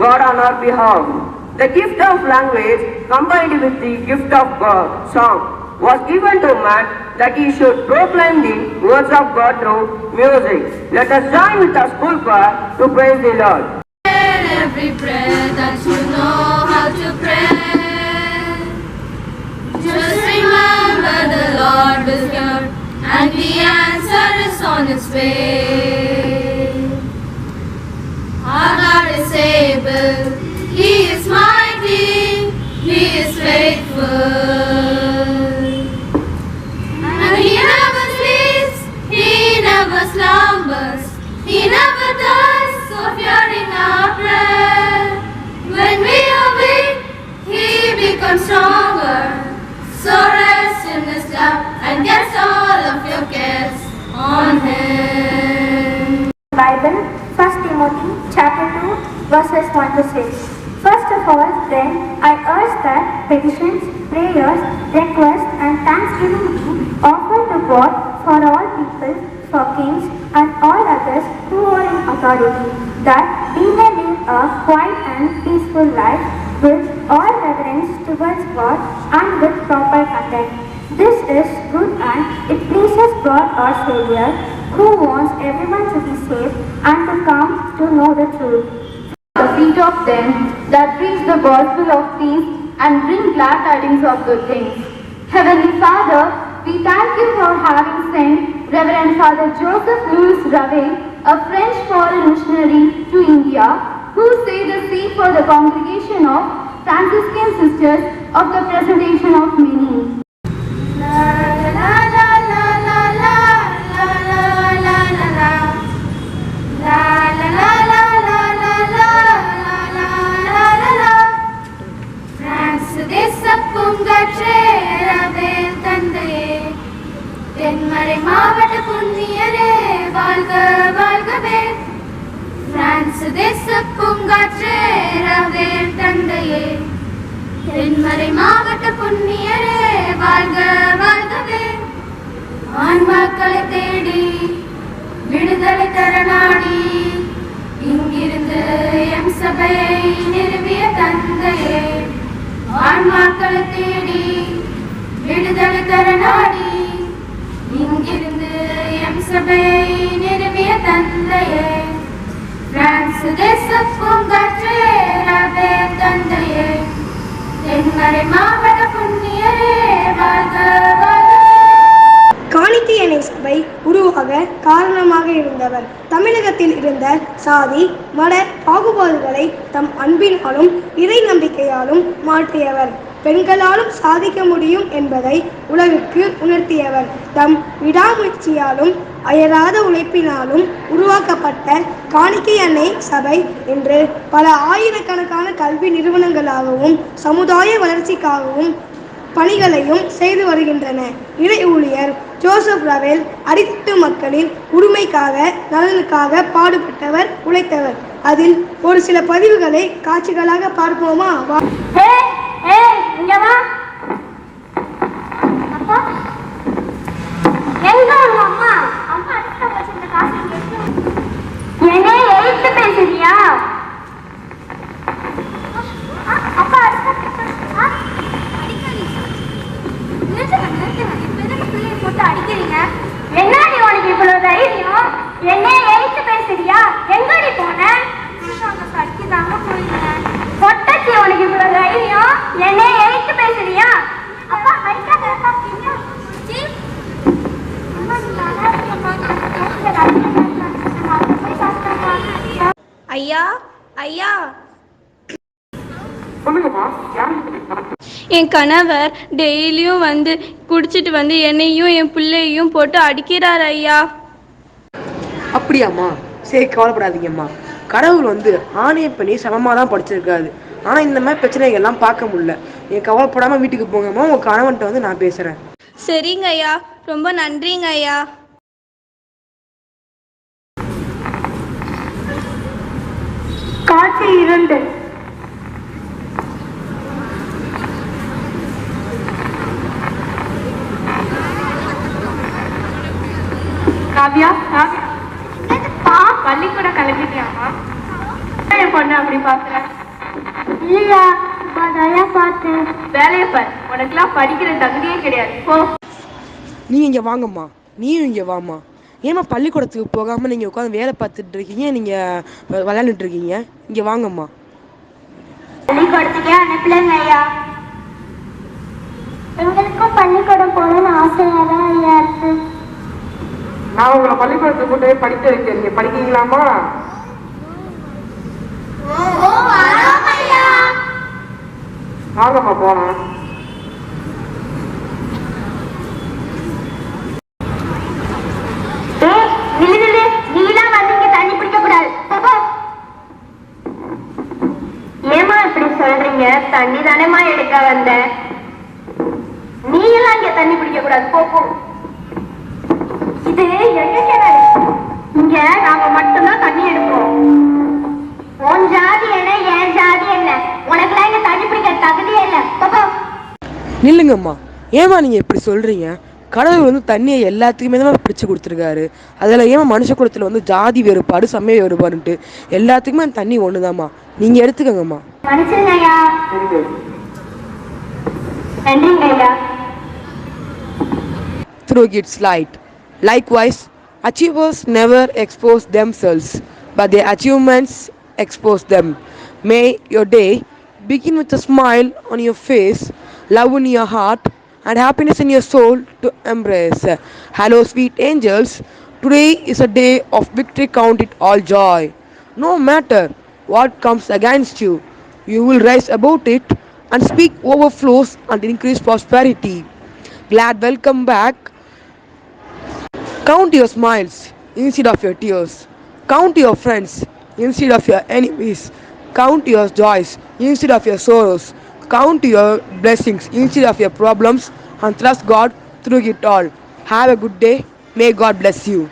God on our behalf. The gift of language combined with the gift of God, song, was given to man that he should proclaim the words of God through music. Let us join with our school choir to praise the Lord. Every prayer that you know how to pray, just remember the Lord is here and the answer is on its way. Our God is able, He is mighty, He is faithful, and He never sleeps, He never slumbers, He never dies, so fearing our prayer. When we are weak, He becomes stronger, so rest in His love and cast all of your cares on Him. Bible, 1 Timothy chapter 2, verses 1 to 6. First of all, then, I urge that petitions, prayers, requests, and thanksgiving be offered to God for all people, for kings, and all others who are in authority, that we may live a quiet and peaceful life with all reverence towards God and with proper content. This is good and it pleases God our Savior, who wants everyone to be saved and to come to know the truth. The feet of them that preach the gospel of peace and bring glad tidings of good things. Heavenly Father, we thank you for having sent Reverend Father Joseph Louis Rave, a French foreign missionary, to India, who saved the seat for the congregation of Franciscan Sisters of the Preservation of Many. தென்மறை மாவட்ட புண்ணியரே வாழ்க வாழ்கவே. France தேச பூங்காற்றே ரவேல் தந்தையே, தென்மறை மாவட்ட புண்ணியரே வாழ்க வாழ்கவே. ஆன்மாக்களை தேடி விடுதலை தர நாடி இங்கிருந்து எம் சபையை நிறுவிய தந்தையே, ஆன்மாக்களை தேடி விடுதலை தர நாடி இங்கிருந்து எம் சபையை நிறுவிய தந்தையே, பிரான்சு தேச பூங்காற்றே ரவேல் தந்தையே, தென்மறை மாவட்ட புண்ணியரே வாழ்க வாழ்க. காணிக்கை அணை சபை உருவாக காரணமாக இருந்தவர் தமிழகத்தில் இருந்த சாதி மத பாகுபாடுகளை தம் அன்பினாலும் இறை நம்பிக்கையாலும் மாற்றியவர். பெண்களாலும் சாதிக்க முடியும் என்பதை உலகுக்கு உணர்த்தியவர். தம் விடாமுயற்சியாலும் அயராத உழைப்பினாலும் உருவாக்கப்பட்ட காணிக்கை அன்னை சபை இன்று பல ஆயிரக்கணக்கான கல்வி நிறுவனங்களாகவும் சமுதாய வளர்ச்சிக்காகவும் பணிகளையும் செய்து வருகின்றன. இறை ஊழியர் ஜோசப் ரவேல் அடித்தட்டு மக்களின் உரிமைக்காக நலனுக்காக பாடுபட்டவர், உழைத்தவர். அதில் ஒரு சில பதிவுகளை காட்சிகளாக பார்ப்போமா? பேசுறியா? அடிக்கிறீங்க என்னடி உனக்கு இவ்வளவு தைரியம்? என்னைய எழுத்து பேசுறியா? எங்கடி போன? கடிக்குதாங்க போயிருந்தேன். பொட்டச்சி உனக்கு இவ்வளவு தைரியம்? என்னைய எழுத்து பேசுறியா? அப்பா ஐயா ஐயா, என் கணவர் டெய்லியும் வந்து குடிச்சிட்டு வந்து என்னையும் என் பிள்ளையும் போட்டு அடிக்கிறார் ஐயா. அப்படியாம்மா? சரி, கவலைப்படாதீங்கம்மா. கடவுள் ஆணைய பண்ணி சமமாக தான் படிச்சிருக்காது. ஆனால் இந்த மாதிரி பிரச்சனைகள்லாம் பார்க்க முடியல. என் கவலைப்படாமல் வீட்டுக்கு போங்கம்மா. உங்கள் கணவன்கிட்ட நான் பேசுகிறேன். சரிங்க ஐயா, ரொம்ப நன்றிங்க ஐயா. காட்சி 2. காவ்யா, பள்ளிக்கூடம் கிளம்பிட்டியாமா? பொண்ணு அப்படி பாக்குற? இல்லையா, இப்போதையா பார்த்தேன். வேலையை பாரு, உனக்குலாம் படிக்கிற தகுதியே கிடையாது. போ. நீங்கள் இங்கே வாங்கம்மா, நீயும் இங்கே வாம்மா. ஏம்மா பள்ளிக்கூடத்துக்கு போகாமல் நீங்கள் உட்காந்து வேலை பார்த்துட்டு இருக்கீங்க, நீங்கள் விளையாண்டுட்டு இருக்கீங்க? இங்கே வாங்கம்மா. பள்ளிக்கூடத்துக்கே அனுப்பலங்க ஐயா. எங்களுக்கும் பள்ளிக்கூடம் போகணும்னு ஆசையாக தான் ஐயா இருக்கு. நான் உங்களை பள்ளிக்கூடத்துக்கு கூட்டு போய் படிக்க வைக்கிறேன். நீங்க படிக்கிறீங்களாமா? வாங்கம்மா போலாம். நீலாம் வந்து இங்க தண்ணி பிடிக்க கூடாது. ஏமா இப்படி சொல்றீங்க? தண்ணி தானேமா எடுக்க வந்தேன். நீ எல்லாம் இங்க தண்ணி பிடிக்க கூடாது. போ. இது எங்க கிணறு. இங்க நாம மட்டும்தான் தண்ணி எடுப்போம். உன் ஜாதி என்ன, என் ஜாதி என்ன? உனக்குலாம் இங்க தண்ணி பிடிக்க தகுதியே இல்லை. போ. நில்லுங்கம்மா, ஏம்மா நீங்கள் இப்படி சொல்கிறீங்க? கடவுள் வந்து தண்ணியை எல்லாத்துக்குமே தான் பிடிச்சி கொடுத்துருக்காரு. அதில் ஏமா மனுஷ குலத்தில் வந்து ஜாதி வேறுபாடு, சமய வேறுபாடுன்ட்டு எல்லாத்துக்குமே தண்ணி ஒன்று தான்மா. நீங்கள் எடுத்துக்கோங்கம்மா. மனுஷங்க ஐயா. நன்றிங்க ஐயா. Through its light. Likewise, achievers never expose themselves, but their achievements expose them. May your day begin with a smile on your face, love in your heart, and happiness in your soul to embrace. Hello, sweet angels. Today is a day of victory. Count it all joy. No matter what comes against you, you will rise above it and speak overflows and increase prosperity. Glad welcome back. Count your smiles instead of your tears. Count your friends instead of your enemies. Count your joys instead of your sorrows. Count your blessings instead of your problems and trust God through it all. Have a good day. May God bless you.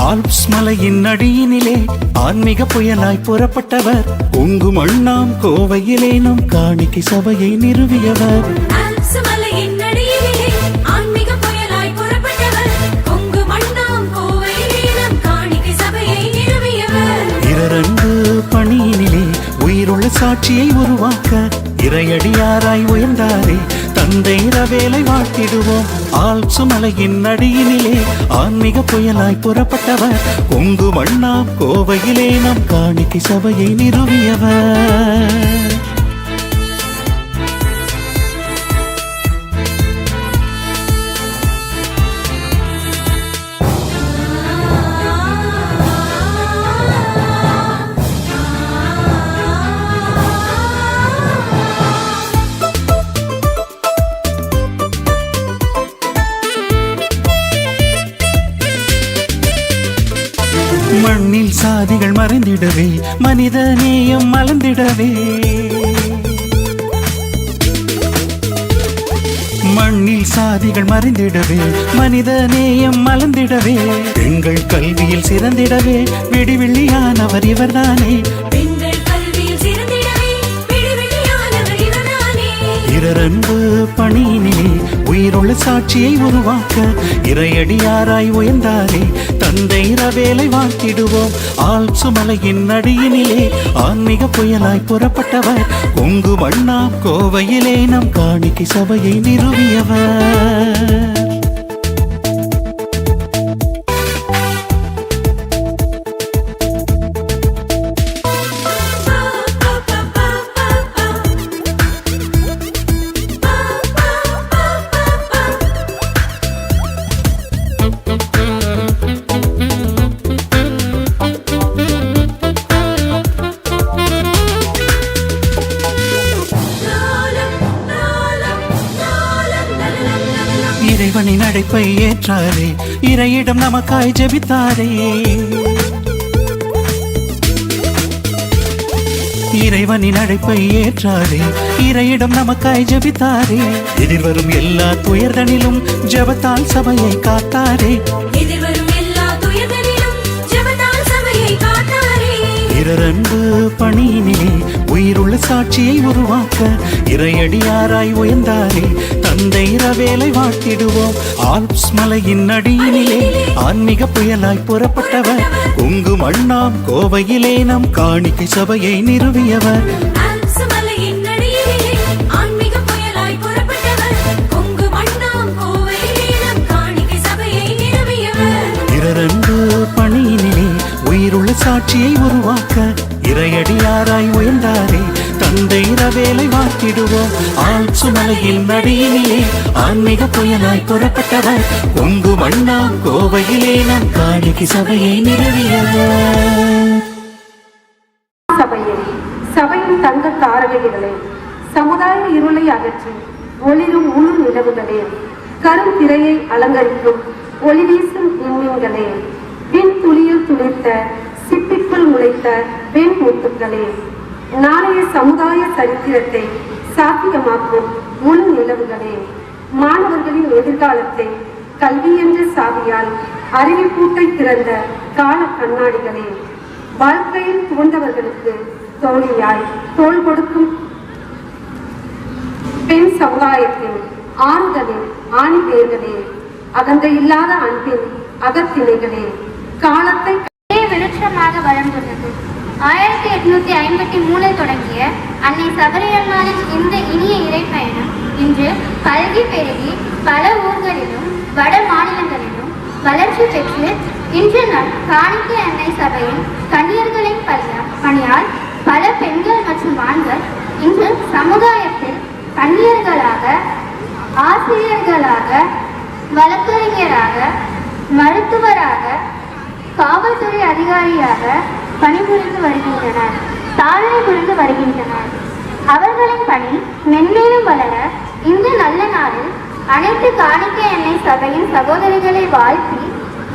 Alps மலையின் அடியினிலே ஆன்மீக புயலாய் புறப்பட்டவர், உங்கு மண்ணாம் கோவையிலே நம் காணிக்கை சபையை நிறுவியவர். Alps மலையின் அடியிலே ஆன்மீக புயலாய் புறப்பட்டவர், உங்கு மண்ணாம் கோவையிலே நம் காணிக்கை சபையை நிறுவியவர். இரண்டு பணியினிலே உயிருள்ள சாட்சியை உருவாக்க இறையடியாராய் உயர்ந்தாரே, தந்தை ரவேலை வாழ்த்திடுவோம். ஆல்ப்ஸ் மலையின் அடியினிலே ஆன்மீக புயலாய் புறப்பட்டவர், கொங்கு மண்ணாம் கோவையிலே நம் காணிக்கை சபையை நிறுவியவர். மண்ணில் சாதிகள் மறைந்திடவே, மனித நேயம் மலர்ந்திடவே, மண்ணில் சாதிகள் மறைந்திடவே, மனித நேயம் மலர்ந்திடவே, பெண்கள் கல்வியில் சிறந்திடவே விடிவெள்ளியானவர் இவர்தானே. இரண்டு பணியினிலே உயிருள்ள சாட்சியை உருவாக்க இறையடியாராய் உயர்ந்தாரே, தந்தை ரவேலை வாழ்த்திடுவோம். ஆல்ப்ஸ் மலையின் அடியினிலே ஆன்மீக புயலாய் புறப்பட்டவர், கொங்கு மண்ணாம் கோவையிலே நம் காணிக்கை சபையை நிறுவியவர். இறைவனின் அழைப்பை ஏற்றாரே, இறையிடம் நமக்காய் ஜெபித்தாரே, இறைவனின் அழைப்பை ஏற்றாரே, இறையிடம் நமக்காய் ஜெபித்தாரே. எதிர்வரும் எல்லா துயர்தனிலும் ஜெபத்தால் சபையை காத்தாரே. பிறரன்பு பணியினிலே உயிருள்ள சாட்சியை உருவாக்க இறையடியாராய் உயர்ந்தாரே. தந்தை இரவேலை வாழ்த்திடுவோம். ஆல்ப்ஸ் மலையின் அடியினிலே ஆன்மீக புயலாய் புறப்பட்டவர். கொங்கு மண்ணாம் கோவையிலே நம் காணிக்கை சபையை நிறுவியவர். பிறரன்பு பணியினிலே உயிருள்ள சாட்சியை உருவாக்க இறையடியாராய் உயர்ந்தாரே. தந்தை இரவேலை வாழ்த்திடுவோம். ஆல்ப்ஸ் மலையின் நடியினிலே ஆன்மீக புயலாய் புறப்பட்டவர். கொங்கு மண்ணாம் கோவையிலே நம் காணிக்கை சபையை நிறுவியவர். சபையே, சபையின் தங்க தாரகைகளே, சமுதாய இருளை அகற்றி ஒளிரும் முழு நிலவுகளே, கரும் திரையை அலங்கரிக்கும் ஒளி வீசும் விண்மீன்களே, விண் துளியில் துளிர்த்த சிப்பிக்குள் முளைத்த பெண் முத்துக்களே, நாளைய சமுதாய சரித்திரத்தை சாத்தியமாக்கும் முழு நிலவுகளே, மாணவர்களின் எதிர்காலத்தை கல்வி என்ற சாவியால் அறிவிப்பூட்டை திறந்த கால கண்ணாடிகளே, வாழ்க்கையில் துவண்டவர்களுக்கு தோழியாய் தோள் கொடுக்கும் பெண் சமுதாயத்தின் ஆறுதலின் ஆணிவேர்களே, அகந்தை இல்லாத அன்பின் அகத்திணைகளே, காலத்தை வெளிச்சமாக வளர்ந்துள்ளது. 1853 தொடங்கிய அன்னை சபரியம்மாளின் இந்த இனிய இறைப்பயணம் இன்று பல்கி பெருகி பல ஊர்களிலும் வட மாநிலங்களிலும் வளர்ச்சி பெற்று இன்று நம் காணிக்கை அன்னை சபையின் கன்னியர்களின் பணியால் பல பெண்கள் மற்றும் ஆண்கள் இன்று சமுதாயத்தில் கன்னியர்களாக, ஆசிரியர்களாக, வழக்கறிஞராக, மருத்துவராக, காவல்துறை அதிகாரியாக பணிபுரிந்து வருகின்றனர், சாதனை புரிந்து வருகின்றனர். அவர்களின் பணி மென்மேலும் வளர இந்த நல்ல நாளில் அனைத்து காணிக்கை அன்னை சபையின் சகோதரிகளை வாழ்த்தி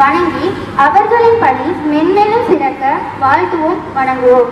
வணங்கி அவர்களின் பணி மென்மேலும் சிறக்க வாழ்த்துவோம், வணங்குவோம்.